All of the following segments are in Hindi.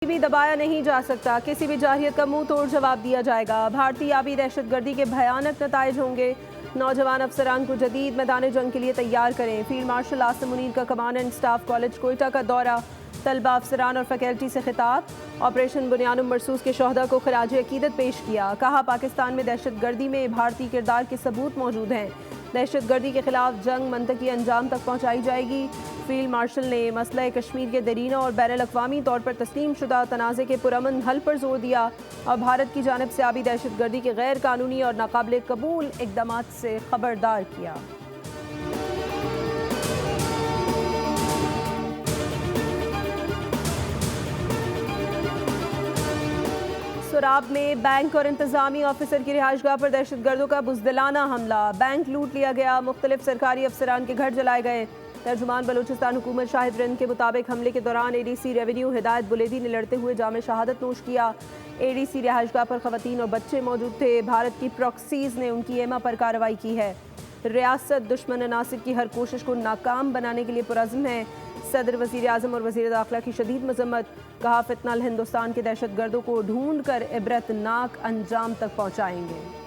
भी दबाया नहीं जा सकता, किसी भी जाहियत का मुंह तोड़ जवाब दिया जाएगा। भारतीय आबी दहशतगर्दी के भयानक नताइज होंगे। नौजवान अफसरान को जदीद मैदान जंग के लिए तैयार करें। फील्ड मार्शल आसिम मुनीर का command and staff college Quetta का दौरा, तलबा अफसरान और फैकल्टी से खिताब। ऑपरेशन बुनियानुम मरसूस के शोहदा को खराज अकीदत पेश किया। कहा, पाकिस्तान में दहशतगर्दी में भारतीय किरदार के सबूत मौजूद हैं। दहशतगर्दी के खिलाफ जंग मंतकी अंजाम तक पहुँचाई जाएगी। फील्ड मार्शल ने मसला कश्मीर के दरीना और बैनुल-अक़वामी तौर पर तस्लीम शुदा तनाज़े के पुरअमन हल पर जोर दिया और भारत की जानिब से आबी दहशतगर्दी के गैर कानूनी और नाकाबिल कबूल इक़दामात से खबरदार किया। सुराब में बैंक और इंतजामी ऑफिसर की रिहाइशगाह पर दहशतगर्दों का बुज़दिलाना हमला। बैंक लूट लिया गया, मुख्तलिफ सरकारी अफसरान के घर जलाए गए। तर्जुमान बलूचिस्तान हुकूमत शाहिद रिंद के मुताबिक हमले के दौरान ADC रेवेन्यू हिदायत बुलेदी ने लड़ते हुए जामे शहादत नोश किया। ADC रिहाइशगाह पर खवातीन और बच्चे मौजूद थे। भारत की प्रॉक्सीज ने उनकी एमा पर कार्रवाई की है। रियासत दुश्मन अनासिर की हर कोशिश को नाकाम बनाने के लिए पुरज़्म है। सदर, वज़ीर आज़म और वज़ीर दाखिला की शदीद मज़म्मत। कहा, फितनल हिंदुस्तान के दहशतगर्दों को ढूंढ कर इबरतनाक अंजाम तक पहुँचाएंगे।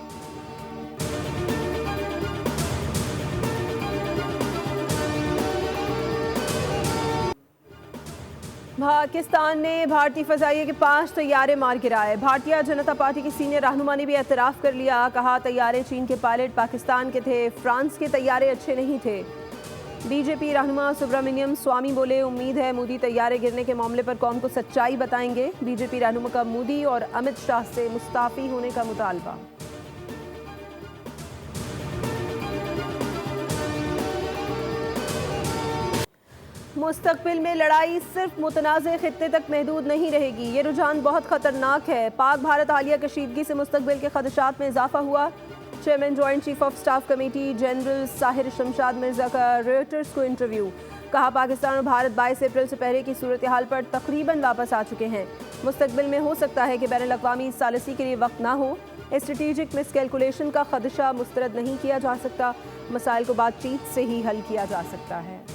पाकिस्तान ने भारतीय फ़ज़ाइये के 5 तैयारे मार गिराए। भारतीय जनता पार्टी की सीनियर रहनुमा ने भी एतराफ़ कर लिया। कहा, तैयारे चीन के पायलट पाकिस्तान के थे, फ्रांस के तैयारे अच्छे नहीं थे। बीजेपी रहनुमा सुब्रमण्यम स्वामी बोले, उम्मीद है मोदी तैयारे गिरने के मामले पर कौम को सच्चाई बताएंगे। बीजेपी रहनुमा का मोदी और अमित शाह से मुस्ताफ़ी होने का मुतालबा। मुस्तकबिल में लड़ाई सिर्फ मुतनाज़े खित्ते तक महदूद नहीं रहेगी। ये रुझान बहुत ख़तरनाक है। पाक भारत हालिया कशीदगी से मुस्तकबिल के खदशात में इजाफा हुआ। Chairman joint chief of staff committee general Sahir Shamshad Mirza का रॉयटर्स को इंटरव्यू। कहा, पाकिस्तान और भारत 22 अप्रैल से पहले की सूरत हाल पर तकरीबन वापस आ चुके हैं। मुस्तकबिल में हो सकता है कि बैनुल-अक़वामी सालिसी के लिए वक्त ना हो। स्ट्रेटेजिक मिसकैलकुलेशन का खदशा मुस्तरद नहीं किया जा सकता। मसाइल को बातचीत से ही हल किया जा सकता है।